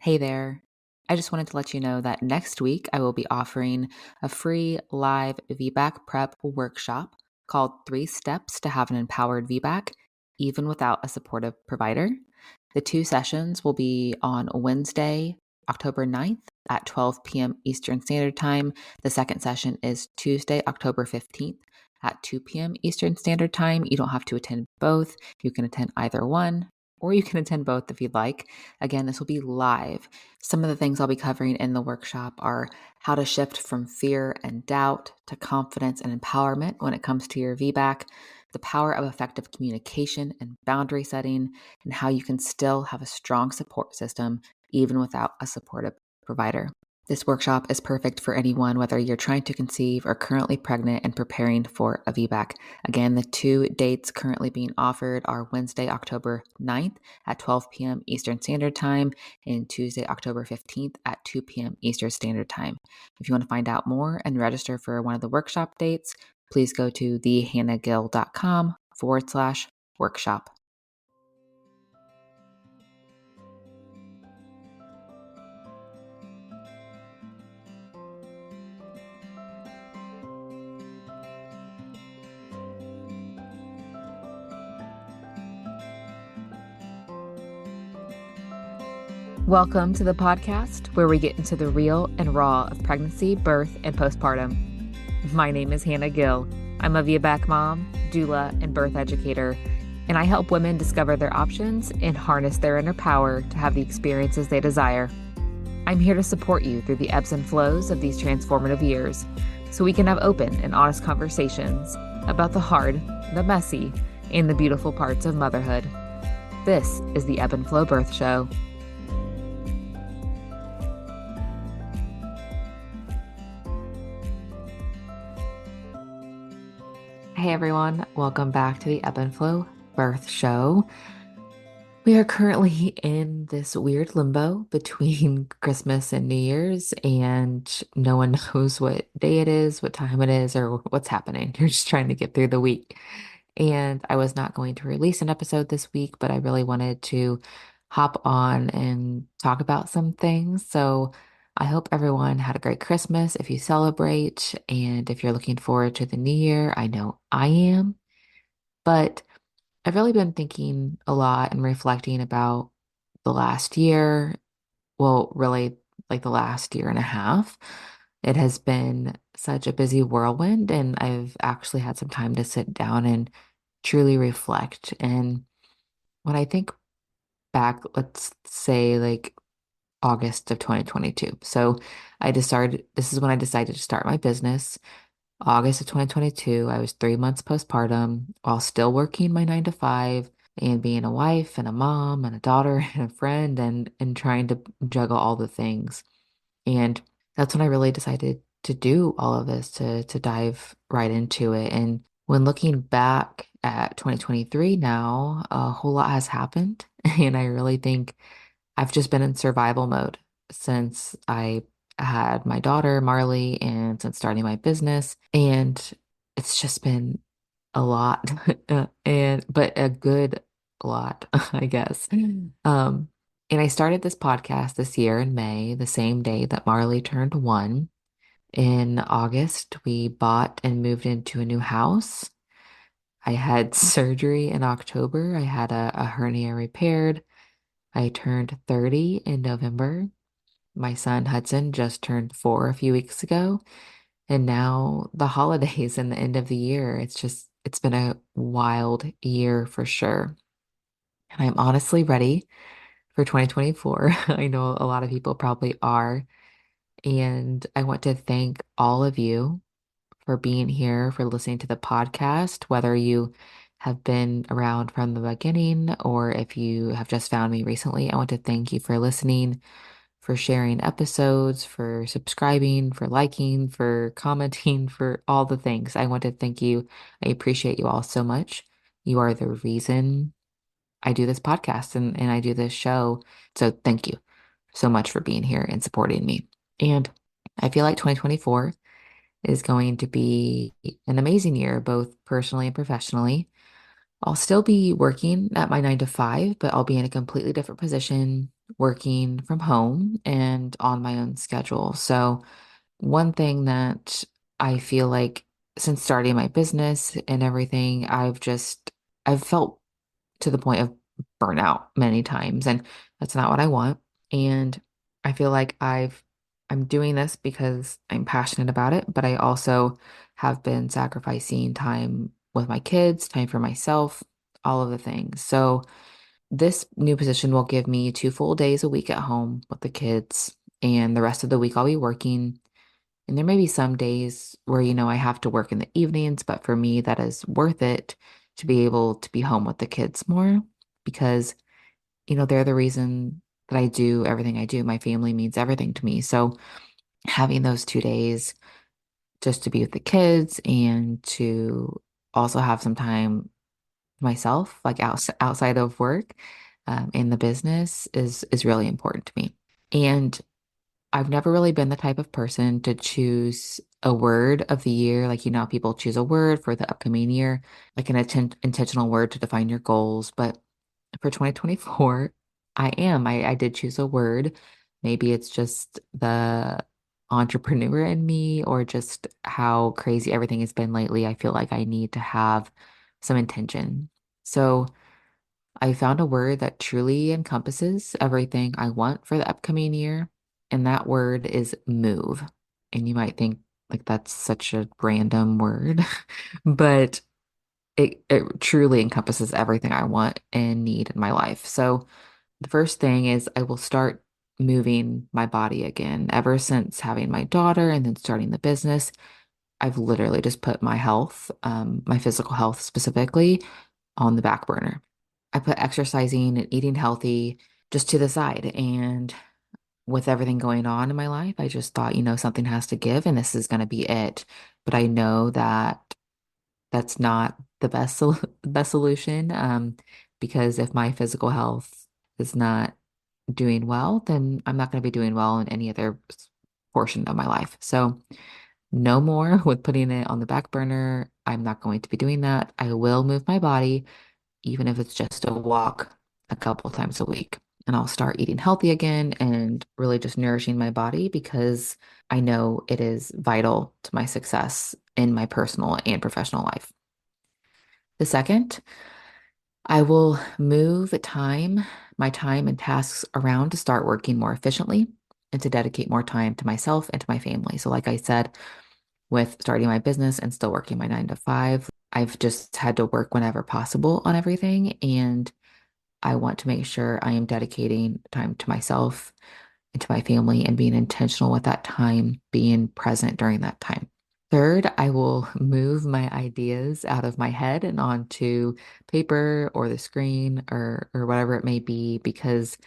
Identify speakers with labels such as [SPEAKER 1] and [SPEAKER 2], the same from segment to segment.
[SPEAKER 1] Hey there. I just wanted to let you know that next week I will be offering a free live VBAC prep workshop called Three Steps to Have an Empowered VBAC, even without a supportive provider. The two sessions will be on Wednesday, October 9th at 12 p.m. Eastern Standard Time. The second session is Tuesday, October 15th at 2 p.m. Eastern Standard Time. You don't have to attend both. You can attend either one, or you can attend both if you'd like. Again, this will be live. Some of the things I'll be covering in the workshop are how to shift from fear and doubt to confidence and empowerment when it comes to your VBAC, the power of effective communication and boundary setting, and how you can still have a strong support system even without a supportive provider. This workshop is perfect for anyone, whether you're trying to conceive or currently pregnant and preparing for a VBAC. Again, the two dates currently being offered are Wednesday, October 9th at 12 p.m. Eastern Standard Time and Tuesday, October 15th at 2 p.m. Eastern Standard Time. If you want to find out more and register for one of the workshop dates, please go to thehannahgill.com/workshop. Welcome to the podcast where we get into the real and raw of pregnancy, birth, and postpartum. My name is Hannah Gill. I'm a VBAC mom, doula, and birth educator, and I help women discover their options and harness their inner power to have the experiences they desire. I'm here to support you through the ebbs and flows of these transformative years so we can have open and honest conversations about the hard, the messy, and the beautiful parts of motherhood. This is the Ebb and Flow Birth Show. Hey everyone, welcome back to the Ebb and Flow Birth Show. We are currently in this weird limbo between Christmas and New Year's, and no one knows what day it is, what time it is, or what's happening. You're just trying to get through the week. And I was not going to release an episode this week, but I really wanted to hop on and talk about some things. So I hope everyone had a great Christmas if you celebrate, and if you're looking forward to the new year, I know I am. But I've really been thinking a lot and reflecting about the last year. Well, really, like the last year and a half. It has been such a busy whirlwind, and I've actually had some time to sit down and truly reflect. And when I think back, let's say like August of 2022. So this is when I decided to start my business. August of 2022, I was 3 months postpartum while still working my 9 to 5 and being a wife and a mom and a daughter and a friend and trying to juggle all the things. And that's when I really decided to do all of this, to dive right into it. And when looking back at 2023 now, a whole lot has happened. And I really think I've just been in survival mode since I had my daughter, Marley, and since starting my business. And it's just been a lot, but a good lot, I guess. And I started this podcast this year in May, the same day that Marley turned 1. In August, we bought and moved into a new house. I had surgery in October. I had a hernia repaired. I turned 30 in November. My son Hudson just turned 4 a few weeks ago. And now the holidays and the end of the year. It's been a wild year for sure. And I'm honestly ready for 2024. I know a lot of people probably are. And I want to thank all of you for being here, for listening to the podcast, whether you have been around from the beginning or if you have just found me recently. I want to thank you for listening, for sharing episodes, for subscribing, for liking, for commenting, for all the things. I want to thank you. I appreciate you all so much. You are the reason I do this podcast and I do this show. So thank you so much for being here and supporting me. And I feel like 2024 is going to be an amazing year, both personally and professionally. I'll still be working at my 9 to 5, but I'll be in a completely different position. working from home and on my own schedule. So, one thing that I feel like since starting my business and everything, I've felt to the point of burnout many times, and that's not what I want. And I feel like I'm doing this because I'm passionate about it, but I also have been sacrificing time with my kids, time for myself, all of the things. So this new position will give me 2 full days a week at home with the kids, and the rest of the week I'll be working. And there may be some days where, I have to work in the evenings, but for me, that is worth it to be able to be home with the kids more because, they're the reason that I do everything I do. My family means everything to me. So having those 2 days just to be with the kids and to also have some time myself, like outside of work, in the business is really important to me. And I've never really been the type of person to choose a word of the year. Like, how people choose a word for the upcoming year, like an intentional word to define your goals. But for 2024, I did choose a word. Maybe it's just the entrepreneur in me or just how crazy everything has been lately. I feel like I need to have some intention. So I found a word that truly encompasses everything I want for the upcoming year, and that word is move. And you might think like that's such a random word, but it truly encompasses everything I want and need in my life. So the first thing is I will start moving my body again. Ever since having my daughter and then starting the business, I've literally just put my health, my physical health specifically, on the back burner. I put exercising and eating healthy just to the side. And with everything going on in my life, I just thought, something has to give and this is going to be it. But I know that that's not the best solution, because if my physical health is not doing well, then I'm not going to be doing well in any other portion of my life. So no more with putting it on the back burner. I'm not going to be doing that. I will move my body even if it's just a walk a couple times a week. And I'll start eating healthy again and really just nourishing my body because I know it is vital to my success in my personal and professional life. The second, I will move my time and tasks around to start working more efficiently and to dedicate more time to myself and to my family. So, like I said, with starting my business and still working my 9 to 5, I've just had to work whenever possible on everything. And I want to make sure I am dedicating time to myself and to my family and being intentional with that time, being present during that time. Third, I will move my ideas out of my head and onto paper or the screen or whatever it may be because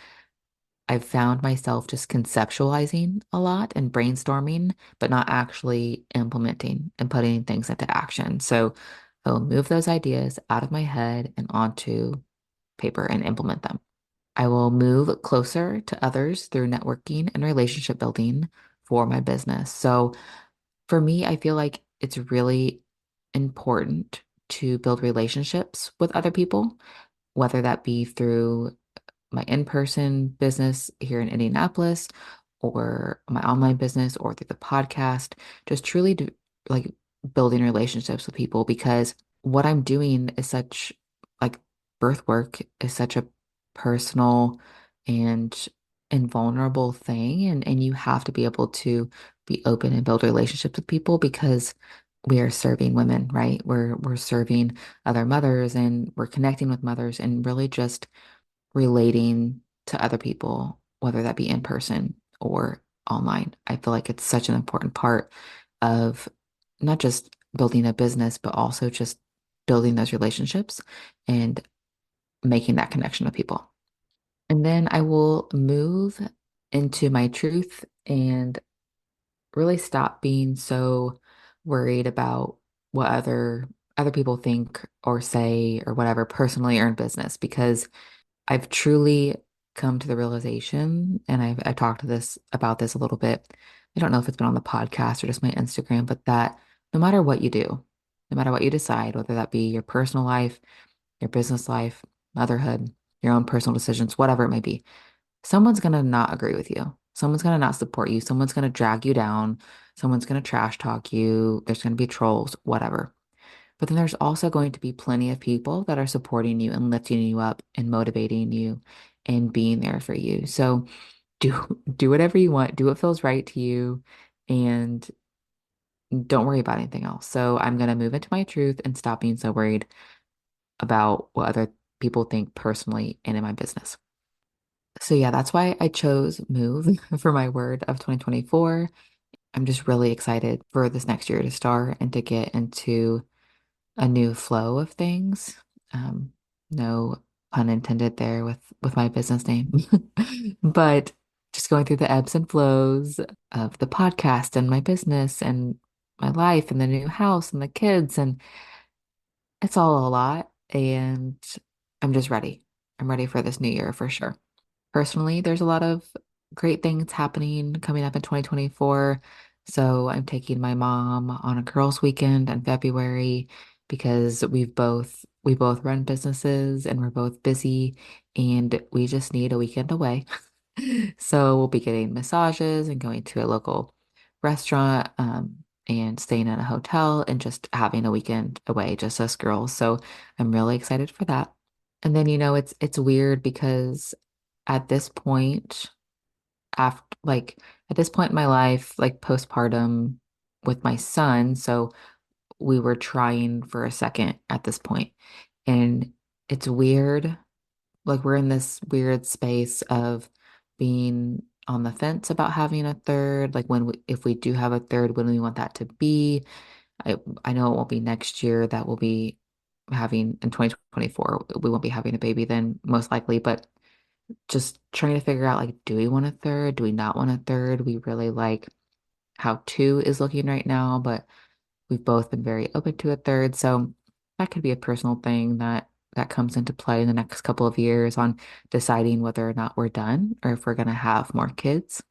[SPEAKER 1] I've found myself just conceptualizing a lot and brainstorming, but not actually implementing and putting things into action. So I'll move those ideas out of my head and onto paper and implement them. I will move closer to others through networking and relationship building for my business. So for me, I feel like it's really important to build relationships with other people, whether that be through my in-person business here in Indianapolis or my online business or through the podcast, just truly like building relationships with people because what I'm doing is such like birth work is such a personal and vulnerable thing and you have to be able to be open and build relationships with people because we are serving women, right? We're serving other mothers and we're connecting with mothers and really just relating to other people, whether that be in person or online. I feel like it's such an important part of not just building a business, but also just building those relationships and making that connection with people. And then I will move into my truth and really stop being so worried about what other people think or say or whatever personally or in business because I've truly come to the realization, and I talked to this about this a little bit. I don't know if it's been on the podcast or just my Instagram, but that no matter what you do, no matter what you decide, whether that be your personal life, your business life, motherhood, your own personal decisions, whatever it may be, someone's gonna not agree with you. Someone's gonna not support you. Someone's gonna drag you down. Someone's gonna trash talk you. There's gonna be trolls, whatever. But then there's also going to be plenty of people that are supporting you and lifting you up and motivating you and being there for you. So do whatever you want, do what feels right to you, and don't worry about anything else. So I'm gonna move into my truth and stop being so worried about what other people think personally and in my business. So yeah, that's why I chose move for my word of 2024. I'm just really excited for this next year to start and to get into a new flow of things. Um, no pun intended there with my business name. But just going through the ebbs and flows of the podcast and my business and my life and the new house and the kids, and it's all a lot. And I'm just ready. I'm ready for this new year for sure. Personally, there's a lot of great things happening coming up in 2024. So I'm taking my mom on a girls' weekend in February because we both run businesses and we're both busy and we just need a weekend away. So we'll be getting massages and going to a local restaurant, and staying in a hotel and just having a weekend away, just us girls. So I'm really excited for that. And then, it's weird because at this point, after like at this point in my life, like postpartum with my son, so we were trying for a second at this point. And it's weird. Like we're in this weird space of being on the fence about having a third, like if we do have a third, when we want that to be. I know it won't be next year that we'll be having in 2024. We won't be having a baby then, most likely, but just trying to figure out like, do we want a third? Do we not want a third? We really like how two is looking right now, but we've both been very open to a third. So that could be a personal thing that comes into play in the next couple of years on deciding whether or not we're done or if we're going to have more kids.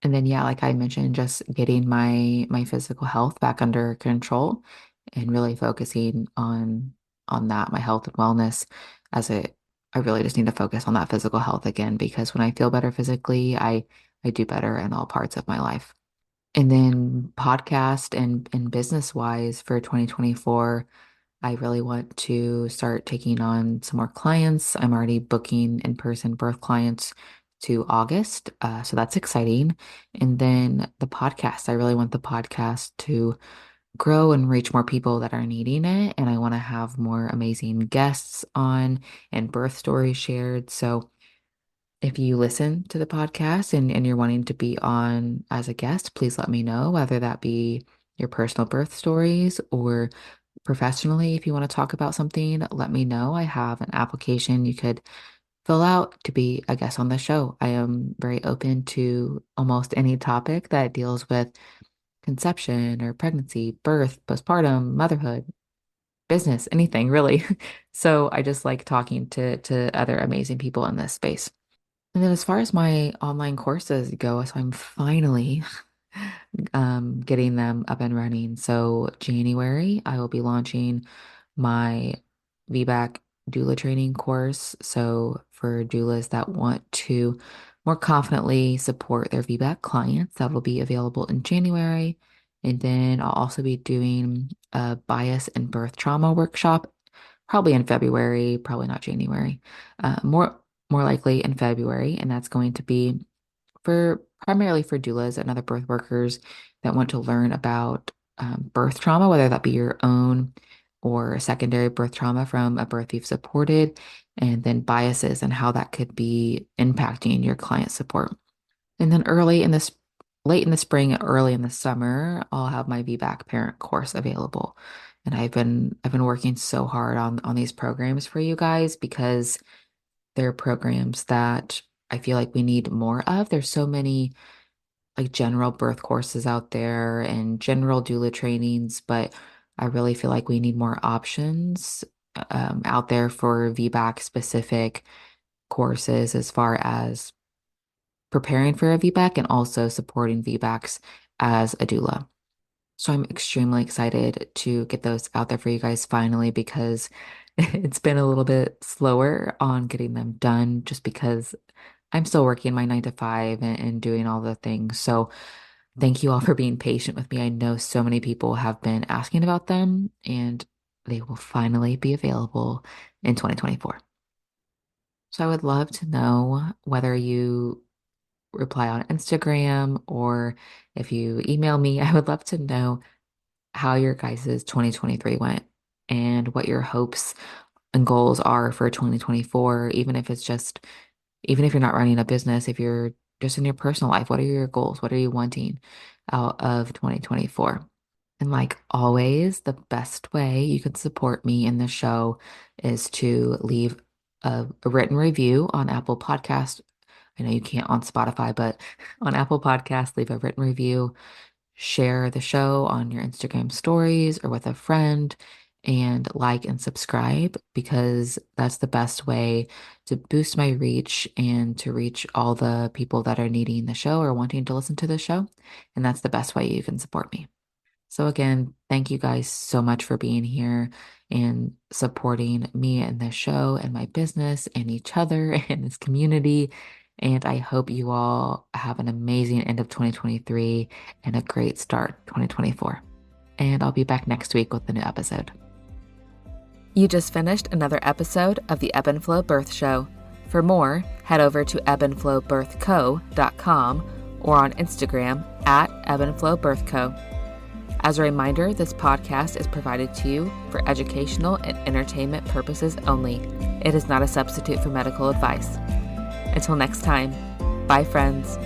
[SPEAKER 1] And then yeah, like I mentioned, just getting my physical health back under control and really focusing on that, my health and wellness as it I really just need to focus on that physical health again because when I feel better physically, I do better in all parts of my life. And then podcast and business wise for 2024, I really want to start taking on some more clients. I'm already booking in-person birth clients to August. So that's exciting. And then the podcast, I really want the podcast to grow and reach more people that are needing it. And I want to have more amazing guests on and birth stories shared. So if you listen to the podcast and you're wanting to be on as a guest, please let me know, whether that be your personal birth stories or professionally. If you want to talk about something, let me know. I have an application you could fill out to be a guest on the show. I am very open to almost any topic that deals with conception or pregnancy, birth, postpartum, motherhood, business, anything really. So I just like talking to other amazing people in this space. And then as far as my online courses go, so I'm finally getting them up and running. So January, I will be launching my VBAC doula training course. So for doulas that want to more confidently support their VBAC clients, that will be available in January. And then I'll also be doing a bias and birth trauma workshop, probably in February, probably not January. More likely in February, and that's going to be for primarily for doulas and other birth workers that want to learn about birth trauma, whether that be your own or secondary birth trauma from a birth you've supported, and then biases and how that could be impacting your client support. And then late in the spring, early in the summer, I'll have my VBAC parent course available. And I've been working so hard on these programs for you guys because they're programs that I feel like we need more of. There's so many like general birth courses out there and general doula trainings, but I really feel like we need more options out there for VBAC specific courses as far as preparing for a VBAC and also supporting VBACs as a doula. So I'm extremely excited to get those out there for you guys finally because it's been a little bit slower on getting them done just because I'm still working my 9 to 5 and doing all the things. So thank you all for being patient with me. I know so many people have been asking about them, and they will finally be available in 2024. So I would love to know whether you reply on Instagram or if you email me. I would love to know how your guys' 2023 went and what your hopes and goals are for 2024, even if you're not running a business, if you're just in your personal life, what are your goals? What are you wanting out of 2024? And like always, the best way you can support me in the show is to leave a written review on Apple Podcast. I know you can't on Spotify, but on Apple Podcast, leave a written review, share the show on your Instagram stories or with a friend, and like and subscribe because that's the best way to boost my reach and to reach all the people that are needing the show or wanting to listen to the show. And that's the best way you can support me. So again, thank you guys so much for being here and supporting me and this show and my business and each other and this community. And I hope you all have an amazing end of 2023 and a great start 2024. And I'll be back next week with a new episode. You just finished another episode of the Ebb and Flow Birth Show. For more, head over to ebbandflowbirthco.com or on Instagram at ebbandflowbirthco. As a reminder, this podcast is provided to you for educational and entertainment purposes only. It is not a substitute for medical advice. Until next time, bye friends.